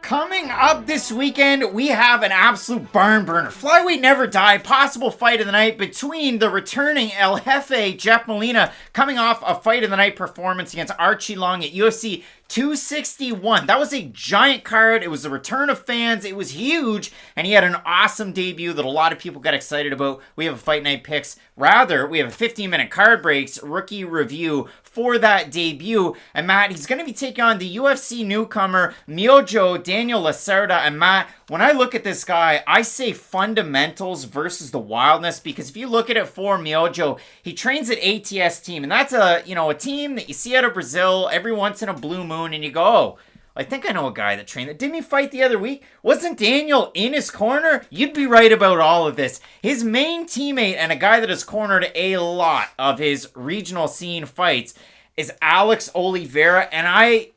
Coming up this weekend, we have an absolute barn burner. Flyweight never die. Possible fight of the night between the returning El Jefe, Jeff Molina, coming off a fight of the night performance against Archie Long at UFC 261. That was a giant card. It was the return of fans. It was huge. And he had an awesome debut that a lot of people got excited about. We have a Fight Night picks. Rather, we have a 15-minute card breaks rookie review for that debut. And Matt, he's going to be taking on the UFC newcomer Miojo, Daniel Lacerda. And Matt, when I look at this guy, I say fundamentals versus the wildness, because if you look at it for Miojo, he trains at ATS team, and that's a team that you see out of Brazil every once in a blue moon, and you go, oh, I think I know a guy that trained that. Didn't he fight the other week? Wasn't Daniel in his corner? You'd be right about all of this. His main teammate and a guy that has cornered a lot of his regional scene fights is Alex Oliveira, and I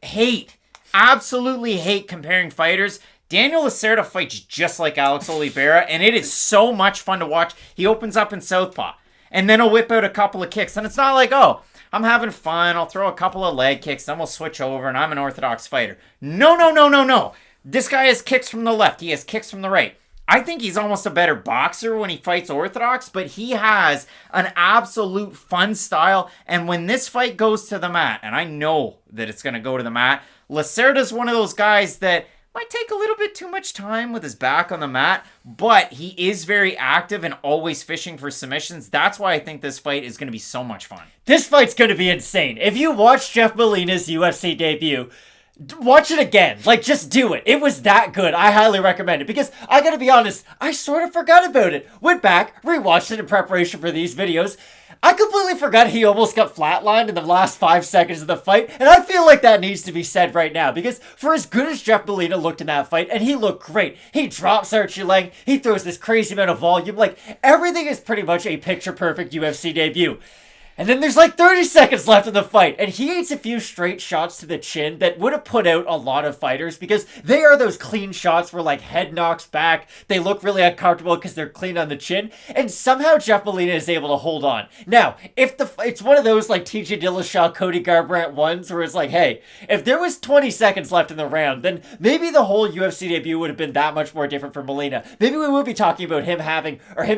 absolutely hate comparing fighters. Daniel Lacerda fights just like Alex Oliveira, and it is so much fun to watch. He opens up in southpaw, and then he'll whip out a couple of kicks, and it's not like, oh, I'm having fun, I'll throw a couple of leg kicks, then we'll switch over, and I'm an orthodox fighter. No. This guy has kicks from the left, he has kicks from the right. I think he's almost a better boxer when he fights orthodox, but he has an absolute fun style, and when this fight goes to the mat, and I know that it's going to go to the mat, Lacerda's one of those guys that might take a little bit too much time with his back on the mat, but he is very active and always fishing for submissions. That's why I think this fight is going to be so much fun. This fight's going to be insane. If you watch Jeff Molina's UFC debut, watch it again. Just do it. It was that good. I highly recommend it, because I gotta be honest, I sort of forgot about it. Went back, rewatched it in preparation for these videos. I completely forgot he almost got flatlined in the last 5 seconds of the fight, and I feel like that needs to be said right now, because for as good as Jeff Molina looked in that fight, and he looked great, he drops Archie Lang, he throws this crazy amount of volume, everything is pretty much a picture-perfect UFC debut. And then there's 30 seconds left in the fight, and he eats a few straight shots to the chin that would have put out a lot of fighters, because they are those clean shots where head knocks back, they look really uncomfortable because they're clean on the chin, and somehow Jeff Molina is able to hold on. Now, it's one of those TJ Dillashaw, Cody Garbrandt ones where it's hey, if there was 20 seconds left in the round, then maybe the whole UFC debut would have been that much more different for Molina. Maybe we would be talking about him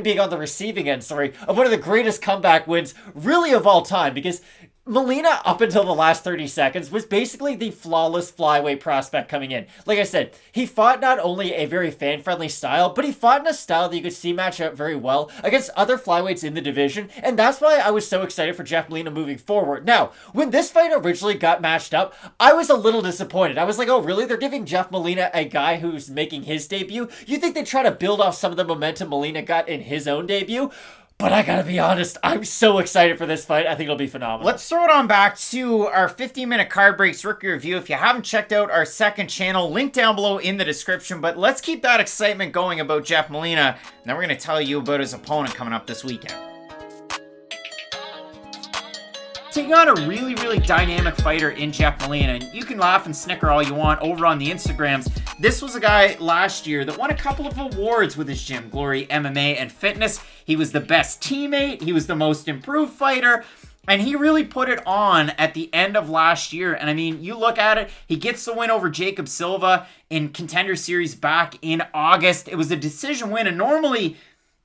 being on the receiving end, of one of the greatest comeback wins, really, of all time, because Molina, up until the last 30 seconds, was basically the flawless flyweight prospect coming in. Like I said, he fought not only a very fan-friendly style, but he fought in a style that you could see match up very well against other flyweights in the division, and that's why I was so excited for Jeff Molina moving forward. Now, when this fight originally got matched up, I was a little disappointed. I was like, oh really? They're giving Jeff Molina a guy who's making his debut? You think they try to build off some of the momentum Molina got in his own debut? But I gotta be honest, I'm so excited for this fight. I think it'll be phenomenal. Let's throw it on back to our 15-minute card breaks rookie review. If you haven't checked out our second channel, link down below in the description. But let's keep that excitement going about Jeff Molina. Now we're going to tell you about his opponent coming up this weekend. Taking on a really, really dynamic fighter in Jeff Molina, and you can laugh and snicker all you want over on the Instagrams. This was a guy last year that won a couple of awards with his gym, Glory MMA and Fitness. He was the best teammate, he was the most improved fighter, and he really put it on at the end of last year. And I mean, you look at it, he gets the win over Jacob Silva in Contender Series back in August. It was a decision win, and normally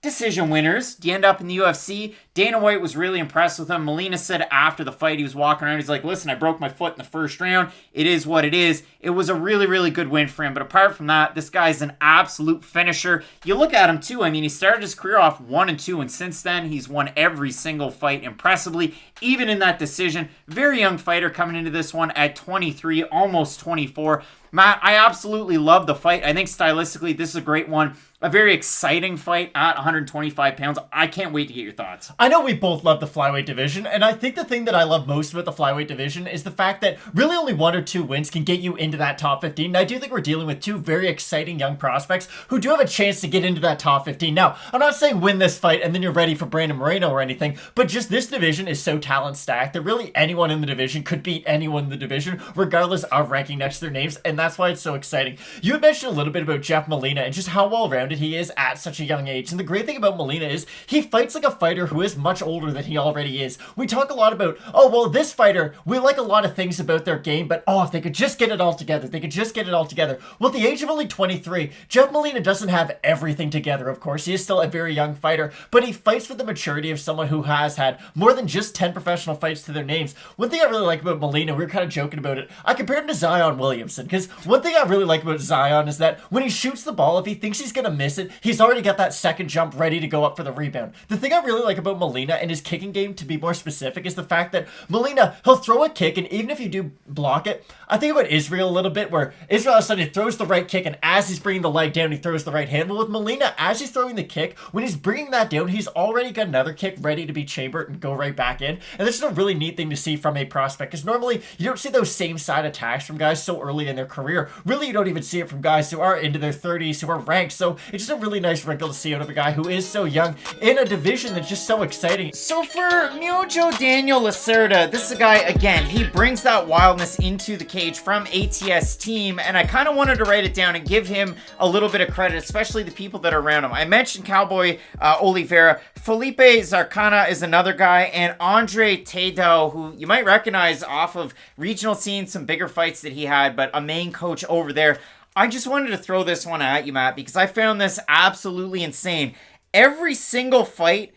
decision winners, do you end up in the UFC? Dana White was really impressed with him. Molina said after the fight, he was walking around, he's like, listen, I broke my foot in the first round. It is what it is. It was a really, really good win for him. But apart from that, this guy's an absolute finisher. You look at him too. I mean, he started his career off 1-2, and since then, he's won every single fight impressively, even in that decision. Very young fighter coming into this one at 23, almost 24. Matt, I absolutely love the fight. I think stylistically, this is a great one. A very exciting fight at 125 pounds. I can't wait to get your thoughts. I know we both love the flyweight division, and I think the thing that I love most about the flyweight division is the fact that really only 1 or 2 wins can get you into that top 15. And I do think we're dealing with 2 very exciting young prospects who do have a chance to get into that top 15. Now, I'm not saying win this fight and then you're ready for Brandon Moreno or anything, but just this division is so talent stacked that really anyone in the division could beat anyone in the division, regardless of ranking next to their names, and that's why it's so exciting. You had mentioned a little bit about Jeff Molina and just how well-rounded undefeated he is at such a young age. And the great thing about Molina is he fights like a fighter who is much older than he already is. We talk a lot about, oh, well, this fighter, we like a lot of things about their game, but oh, if they could just get it all together, they could just get it all together. Well, at the age of only 23, Jeff Molina doesn't have everything together, of course. He is still a very young fighter, but he fights with the maturity of someone who has had more than just 10 professional fights to their names. One thing I really like about Molina, we were kind of joking about it, I compared him to Zion Williamson, because one thing I really like about Zion is that when he shoots the ball, if he thinks he's going to miss it, he's already got that second jump ready to go up for the rebound. The thing I really like about Molina and his kicking game, to be more specific, is the fact that Molina, he'll throw a kick, and even if you do block it, I think about Israel a little bit, where Israel all of a sudden throws the right kick, and as he's bringing the leg down, he throws the right hand. But with Molina, as he's throwing the kick, when he's bringing that down, he's already got another kick ready to be chambered and go right back in. And this is a really neat thing to see from a prospect, because normally you don't see those same side attacks from guys so early in their career. Really, you don't even see it from guys who are into their 30s, who are ranked. So it's just a really nice wrinkle to see out of a guy who is so young in a division that's just so exciting. So for Miojo Daniel Lacerda, this is a guy, again, he brings that wildness into the cage from ATS team, and I kind of wanted to write it down and give him a little bit of credit, especially the people that are around him. I mentioned Cowboy Oliveira. Felipe Zarcana is another guy, and Andre Tadao, who you might recognize off of regional scenes, some bigger fights that he had, but a main coach over there. I just wanted to throw this one at you, Matt, because I found this absolutely insane. Every single fight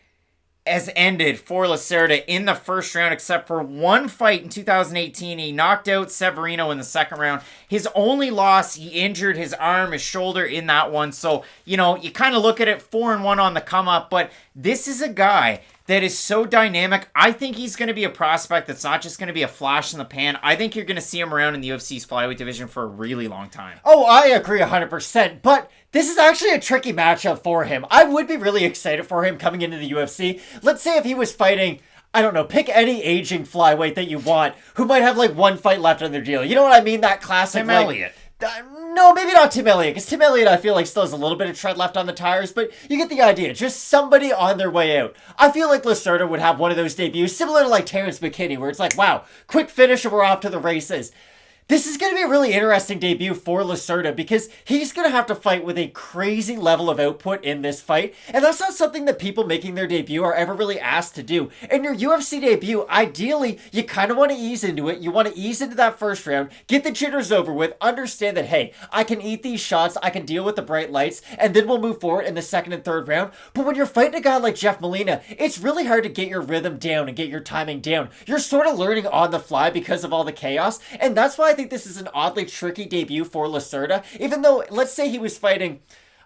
has ended for Lacerda in the first round, except for one fight in 2018. He knocked out Severino in the second round. His only loss, he injured his arm, his shoulder in that one. So, you know, you kind of look at it 4-1 on the come up, but this is a guy that is so dynamic. I think he's going to be a prospect that's not just going to be a flash in the pan. I think you're going to see him around in the UFC's flyweight division for a really long time. Oh, I agree 100%, but this is actually a tricky matchup for him. I would be really excited for him coming into the UFC. Let's say if he was fighting, I don't know, pick any aging flyweight that you want who might have like one fight left on their deal. You know what I mean? That classic Tim Elliott. No, maybe not Tim Elliott, because Tim Elliott I feel like still has a little bit of tread left on the tires, but you get the idea. Just somebody on their way out. I feel like Lacerda would have one of those debuts, similar to like Terrence McKinney, where it's like, wow, quick finish and we're off to the races. This is going to be a really interesting debut for Lacerda because he's going to have to fight with a crazy level of output in this fight, and that's not something that people making their debut are ever really asked to do. In your UFC debut, ideally, you kind of want to ease into it. You want to ease into that first round, get the jitters over with, understand that, hey, I can eat these shots, I can deal with the bright lights, and then we'll move forward in the second and third round. But when you're fighting a guy like Jeff Molina, it's really hard to get your rhythm down and get your timing down. You're sort of learning on the fly because of all the chaos, and that's why I think this is an oddly tricky debut for Lacerda, even though, let's say he was fighting,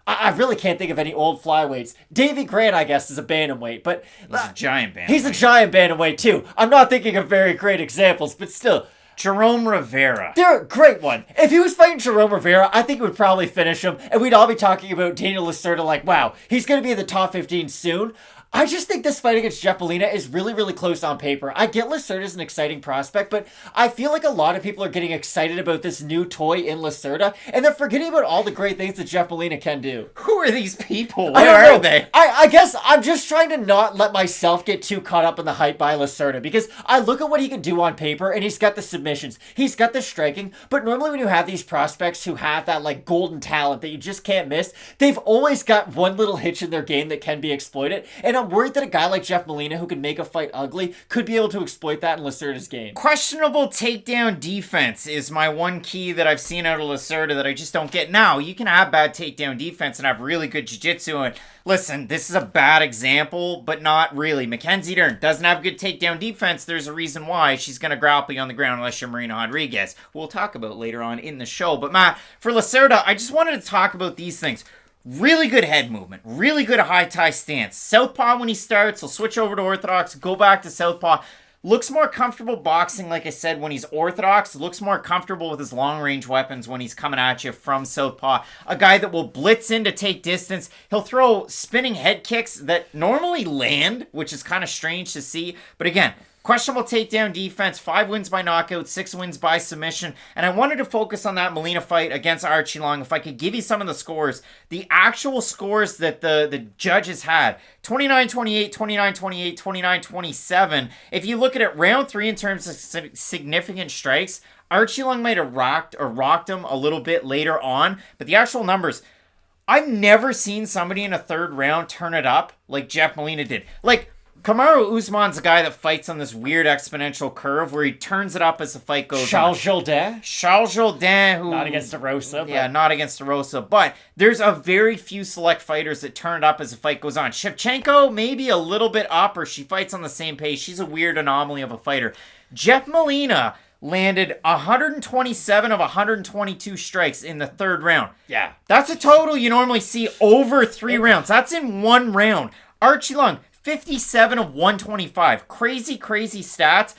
I really can't think of any old flyweights. Davey Grant, I guess, is a bantamweight, but he's a giant bantamweight. He's a giant bantamweight, too. I'm not thinking of very great examples, but still. Jerome Rivera. They're a great one. If he was fighting Jerome Rivera, I think it would probably finish him, and we'd all be talking about Daniel Lacerda like, wow, he's going to be in the top 15 soon. I just think this fight against Jeff Molina is really, really close on paper. I get Lacerda's an exciting prospect, but I feel like a lot of people are getting excited about this new toy in Lacerda, and they're forgetting about all the great things that Jeff Molina can do. Who are these people? Where are they? I guess I'm just trying to not let myself get too caught up in the hype by Lacerda, because I look at what he can do on paper, and he's got the submissions, he's got the striking, but normally when you have these prospects who have that like golden talent that you just can't miss, they've always got one little hitch in their game that can be exploited, and I'm worried that a guy like Jeff Molina, who can make a fight ugly, could be able to exploit that in Lacerda's game. Questionable takedown defense is my one key that I've seen out of Lacerda that I just don't get. Now, you can have bad takedown defense and have really good jiu-jitsu, and listen, this is a bad example, but not really. Mackenzie Dern doesn't have good takedown defense. There's a reason why. She's going to grapple you on the ground unless you're Marina Rodrigues, who we'll talk about later on in the show. But Matt, for Lacerda, I just wanted to talk about these things. Really good head movement. Really good high tie stance. Southpaw when he starts. He'll switch over to orthodox. Go back to southpaw. Looks more comfortable boxing, like I said, when he's orthodox. Looks more comfortable with his long-range weapons when he's coming at you from southpaw. A guy that will blitz in to take distance. He'll throw spinning head kicks that normally land, which is kind of strange to see. But again, questionable takedown defense, 5 wins by knockout, 6 wins by submission. And I wanted to focus on that Molina fight against Archie Long. If I could give you some of the scores, the actual scores that the judges had, 29-28, 29-28, 29-27. If you look at it, round 3 in terms of significant strikes, Archie Long might have rocked him a little bit later on. But the actual numbers, I've never seen somebody in a third round turn it up like Jeff Molina did. Like, Kamaru Usman's a guy that fights on this weird exponential curve where he turns it up as the fight goes on. Charles Jourdain, who... Not against DeRosa. Yeah, not against DeRosa. But there's a very few select fighters that turn it up as the fight goes on. Shevchenko, maybe a little bit up, or she fights on the same pace. She's a weird anomaly of a fighter. Jeff Molina landed 127 of 122 strikes in the third round. Yeah. That's a total you normally see over 3 rounds. That's in 1 round. Archie Lung, 57 of 125. Crazy stats.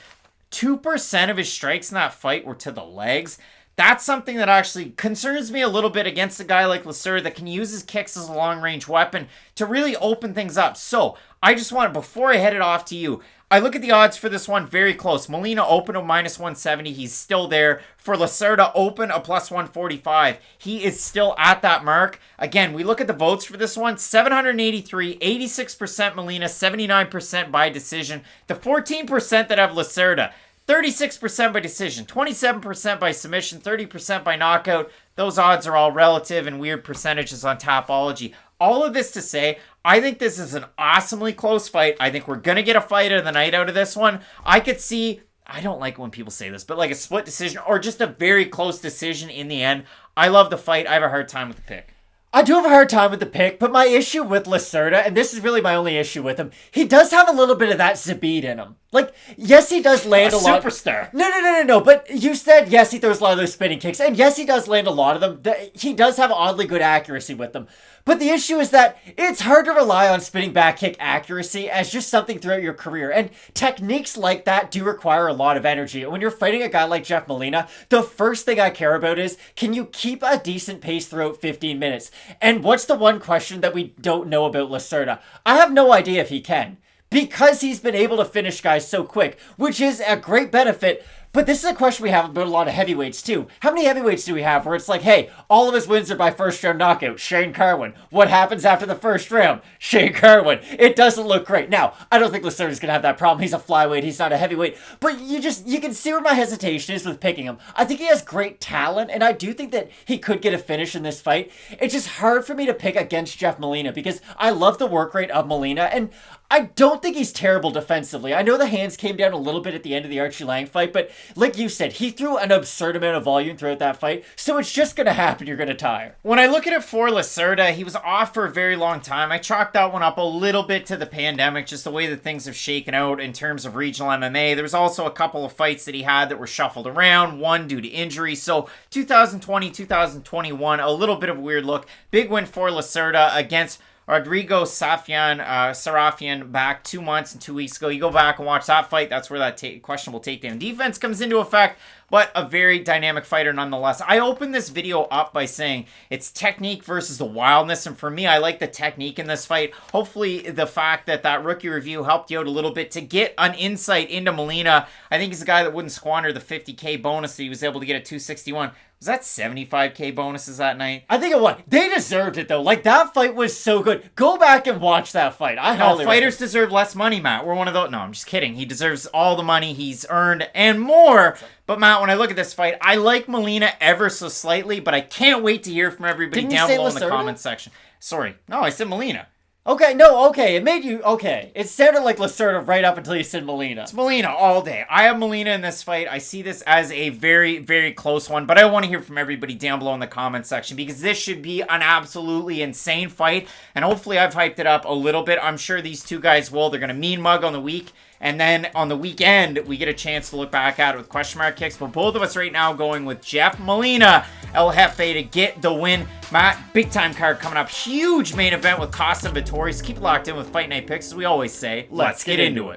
2% of his strikes in that fight were to the legs. That's something that actually concerns me a little bit against a guy like Lacerda that can use his kicks as a long-range weapon to really open things up. So, I just want, before I head it off to you, I look at the odds for this one very close. Molina open a -170. He's still there. For Lacerda open a +145. He is still at that mark. Again, we look at the votes for this one. 783, 86% Molina, 79% by decision. The 14% that have Lacerda, 36% by decision, 27% by submission, 30% by knockout. Those odds are all relative and weird percentages on Tapology. All of this to say, I think this is an awesomely close fight. I think we're going to get a fight of the night out of this one. I could see, I don't like when people say this, but like a split decision or just a very close decision in the end. I love the fight. I have a hard time with the pick. I do have a hard time with the pick, but my issue with Lacerda, and this is really my only issue with him, he does have a little bit of that Zviad in him. Like, yes, he does land a lot. Superstar. No. But you said, yes, he throws a lot of those spinning kicks, and yes, he does land a lot of them. He does have oddly good accuracy with them. But the issue is that it's hard to rely on spinning back kick accuracy as just something throughout your career. And techniques like that do require a lot of energy. And when you're fighting a guy like Jeff Molina, the first thing I care about is, can you keep a decent pace throughout 15 minutes? And what's the one question that we don't know about Lacerda? I have no idea if he can. Because he's been able to finish guys so quick, which is a great benefit. But this is a question we have about a lot of heavyweights too. How many heavyweights do we have where it's like, hey, all of his wins are by first round knockout? Shane Carwin. What happens after the first round? Shane Carwin. It doesn't look great. Now, I don't think Lacerda's going to have that problem. He's a flyweight. He's not a heavyweight. But you can see where my hesitation is with picking him. I think he has great talent, and I do think that he could get a finish in this fight. It's just hard for me to pick against Jeff Molina because I love the work rate of Molina, and I don't think he's terrible defensively. I know the hands came down a little bit at the end of the Archie Lang fight, but like you said, he threw an absurd amount of volume throughout that fight, so it's just going to happen. You're going to tire. When I look at it for Lacerda, he was off for a very long time. I chalked that one up a little bit to the pandemic, just the way that things have shaken out in terms of regional MMA. There was also a couple of fights that he had that were shuffled around, one due to injury. So 2020, 2021, a little bit of a weird look. Big win for Lacerda against Rodrigo Sarafian back 2 months and 2 weeks ago. You go back and watch that fight. That's where that questionable takedown defense comes into effect. But a very dynamic fighter nonetheless. I opened this video up by saying it's technique versus the wildness. And for me, I like the technique in this fight. Hopefully, the fact that that rookie review helped you out a little bit to get an insight into Molina. I think he's a guy that wouldn't squander the 50K bonus that he was able to get at 261. Was that 75K bonuses that night? I think it was. They deserved it, though. Like, that fight was so good. Go back and watch that fight. Fighters deserve less money, Matt. We're one of those. No, I'm just kidding. He deserves all the money he's earned and more. But, Matt, when I look at this fight, I like Molina ever so slightly, but I can't wait to hear from everybody down below in the comments section. Sorry. No, I said Molina. Okay. It made you... Okay. It sounded like Lacerda right up until you said Molina. It's Molina all day. I have Molina in this fight. I see this as a very, very close one, but I want to hear from everybody down below in the comments section because this should be an absolutely insane fight, and hopefully I've hyped it up a little bit. I'm sure these two guys will. They're going to mean mug on the week, and then on the weekend, we get a chance to look back at it with question mark kicks, but both of us right now going with Jeff Molina, El Jefe, to get the win. Matt, big time card coming up. Huge main event with Costa and Vettori. So keep locked in with Fight Night Picks, as we always say. Let's get into it.